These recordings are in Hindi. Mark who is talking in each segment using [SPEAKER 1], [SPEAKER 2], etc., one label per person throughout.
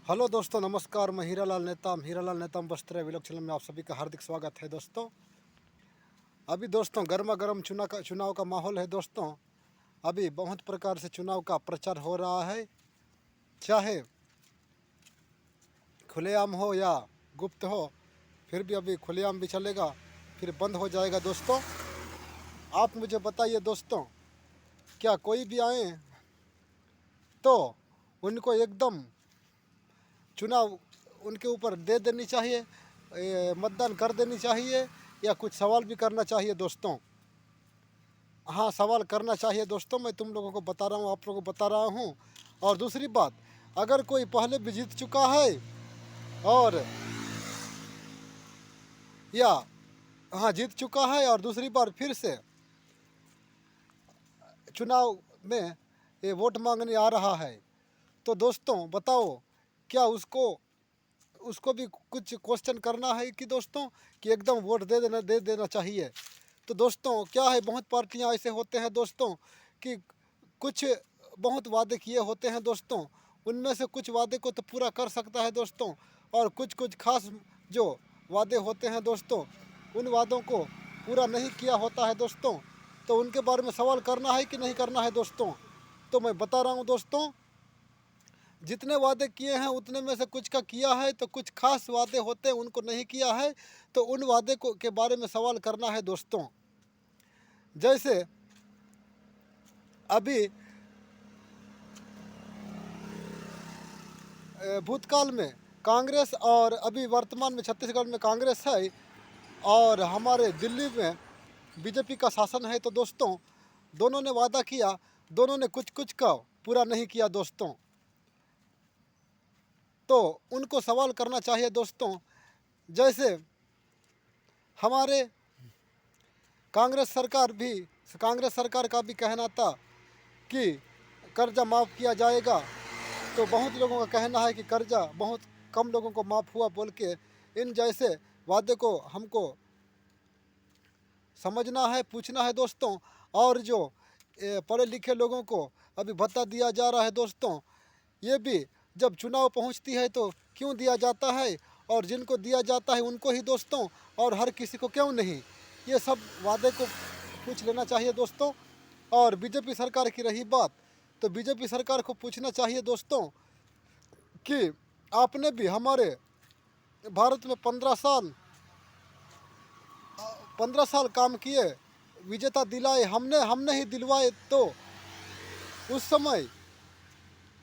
[SPEAKER 1] हेलो दोस्तों, नमस्कार। मैं हीरालाल नेताम वस्त्र व्लॉग चैनल में आप सभी का हार्दिक स्वागत है। दोस्तों, अभी दोस्तों गर्मा गर्म चुनाव का माहौल है। दोस्तों, अभी बहुत प्रकार से चुनाव का प्रचार हो रहा है, चाहे खुलेआम हो या गुप्त हो। फिर भी अभी खुलेआम भी चलेगा, फिर बंद हो जाएगा। दोस्तों, आप मुझे बताइए दोस्तों, क्या कोई भी आए तो उनको एकदम चुनाव उनके ऊपर दे देनी चाहिए, मतदान कर देनी चाहिए, या कुछ सवाल भी करना चाहिए। दोस्तों, हाँ, सवाल करना चाहिए। दोस्तों, मैं तुम लोगों को बता रहा हूँ, आप लोगों को बता रहा हूँ। और दूसरी बात, अगर कोई पहले भी जीत चुका है और या हाँ जीत चुका है और दूसरी बार फिर से चुनाव में ये वोट मांगने आ रहा है, तो दोस्तों बताओ, क्या उसको उसको भी कुछ क्वेश्चन करना है कि दोस्तों कि एकदम वोट दे देना चाहिए। तो दोस्तों क्या है, बहुत पार्टियां ऐसे होते हैं दोस्तों कि कुछ बहुत वादे किए होते हैं दोस्तों, उनमें से कुछ वादे को तो पूरा कर सकता है दोस्तों, और कुछ कुछ खास जो वादे होते हैं दोस्तों, उन वादों को पूरा नहीं किया होता है दोस्तों। तो उनके बारे में सवाल करना है कि नहीं करना है दोस्तों। तो मैं बता रहा हूँ दोस्तों, जितने वादे किए हैं उतने में से कुछ का किया है, तो कुछ खास वादे होते हैं उनको नहीं किया है, तो उन वादे को के बारे में सवाल करना है दोस्तों। जैसे अभी भूतकाल में कांग्रेस और अभी वर्तमान में छत्तीसगढ़ में कांग्रेस है और हमारे दिल्ली में बीजेपी का शासन है। तो दोस्तों दोनों ने वादा किया, दोनों ने कुछ कुछ का पूरा नहीं किया दोस्तों। तो उनको सवाल करना चाहिए दोस्तों। जैसे हमारे कांग्रेस सरकार का भी कहना था कि कर्जा माफ़ किया जाएगा, तो बहुत लोगों का कहना है कि कर्जा बहुत कम लोगों को माफ़ हुआ बोल के। इन जैसे वादे को हमको समझना है, पूछना है दोस्तों। और जो पढ़े लिखे लोगों को अभी भत्ता दिया जा रहा है दोस्तों, ये भी जब चुनाव पहुंचती है तो क्यों दिया जाता है, और जिनको दिया जाता है उनको ही दोस्तों, और हर किसी को क्यों नहीं, ये सब वादे को पूछ लेना चाहिए दोस्तों। और बीजेपी सरकार की रही बात, तो बीजेपी सरकार को पूछना चाहिए दोस्तों कि आपने भी हमारे भारत में 15 साल काम किए, विजेता दिलाए, हमने ही दिलवाए। तो उस समय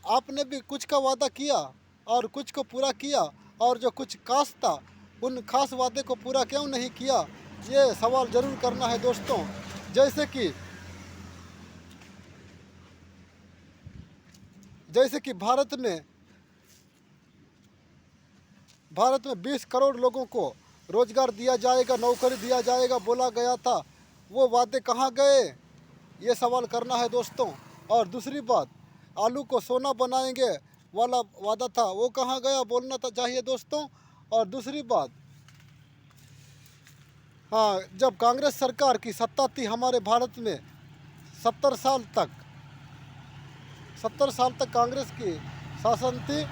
[SPEAKER 1] आपने भी कुछ का वादा किया और कुछ को पूरा किया, और जो कुछ खास था उन खास वादे को पूरा क्यों नहीं किया, ये सवाल ज़रूर करना है दोस्तों। जैसे कि भारत में 20 करोड़ लोगों को रोजगार दिया जाएगा, नौकरी दिया जाएगा बोला गया था, वो वादे कहाँ गए, ये सवाल करना है दोस्तों। और दूसरी बात, आलू को सोना बनाएंगे वाला वादा था, वो कहाँ गया बोलना था चाहिए दोस्तों। और दूसरी बात, हाँ, जब कांग्रेस सरकार की सत्ता थी हमारे भारत में 70 साल तक 70 साल तक कांग्रेस की शासन थी,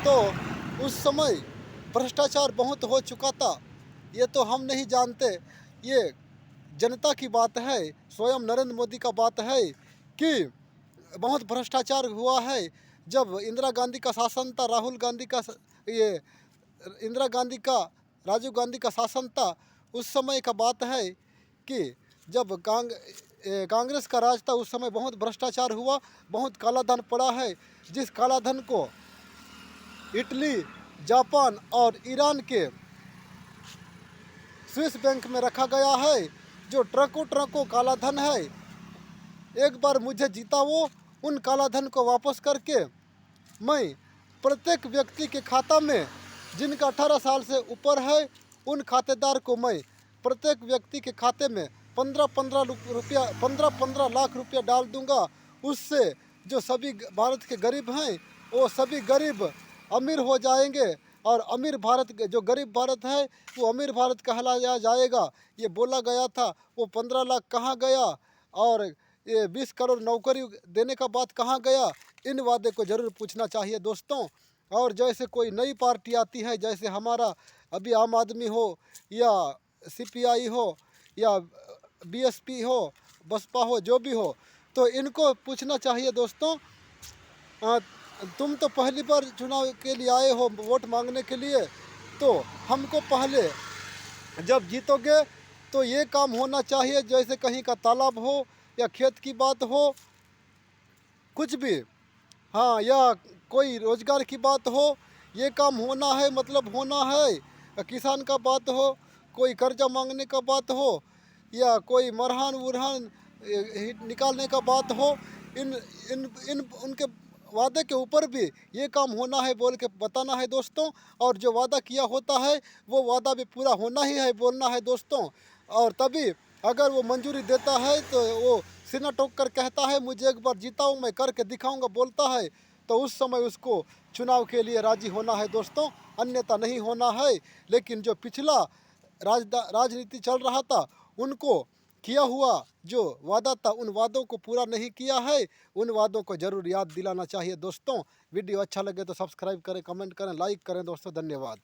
[SPEAKER 1] तो उस समय भ्रष्टाचार बहुत हो चुका था। ये तो हम नहीं जानते, ये जनता की बात है, स्वयं नरेंद्र मोदी का बात है कि बहुत भ्रष्टाचार हुआ है। जब इंदिरा गांधी का शासन था, ये इंदिरा गांधी का राजीव गांधी का शासन था, उस समय का बात है कि जब कांग्रेस का राज था, उस समय बहुत भ्रष्टाचार हुआ, बहुत काला धन पड़ा है, जिस काला धन को इटली, जापान और ईरान के स्विस बैंक में रखा गया है, जो ट्रकों काला धन है। एक बार मुझे जीता वो उन काला धन को वापस करके मैं प्रत्येक व्यक्ति के खाता में, जिनका 18 साल से ऊपर है, उन खातेदार को मैं प्रत्येक व्यक्ति के खाते में 15 लाख रुपया डाल दूंगा। उससे जो सभी भारत के गरीब हैं, वो सभी गरीब अमीर हो जाएंगे, और अमीर भारत, जो गरीब भारत है वो अमीर भारत कहलाया जाएगा। ये बोला गया था, वो 15 लाख कहाँ गया, और ये 20 करोड़ नौकरी देने का बात कहाँ गया, इन वादे को ज़रूर पूछना चाहिए दोस्तों। और जैसे कोई नई पार्टी आती है, जैसे हमारा अभी आम आदमी हो या सीपीआई हो या बीएसपी हो, बसपा हो, जो भी हो, तो इनको पूछना चाहिए दोस्तों, तुम तो पहली बार चुनाव के लिए आए हो वोट मांगने के लिए, तो हमको पहले जब जीतोगे तो ये काम होना चाहिए, जैसे कहीं का तालाब हो या खेत की बात हो, कुछ भी, हाँ, या कोई रोजगार की बात हो, ये काम होना है, मतलब होना है। किसान का बात हो, कोई कर्जा मांगने का बात हो, या कोई मरहान उरहान निकालने का बात हो, इन इन इन उनके वादे के ऊपर भी ये काम होना है बोल के बताना है दोस्तों। और जो वादा किया होता है वो वादा भी पूरा होना ही है, बोलना है दोस्तों। और तभी अगर वो मंजूरी देता है तो वो सीना ठोक कर कहता है मुझे एक बार जिताऊं, मैं करके दिखाऊंगा बोलता है, तो उस समय उसको चुनाव के लिए राजी होना है दोस्तों, अन्यथा नहीं होना है। लेकिन जो पिछला राजनीति चल रहा था, उनको किया हुआ जो वादा था उन वादों को पूरा नहीं किया है, उन वादों को ज़रूर याद दिलाना चाहिए दोस्तों। वीडियो अच्छा लगे तो सब्सक्राइब करें, कमेंट करें, लाइक करें दोस्तों। धन्यवाद।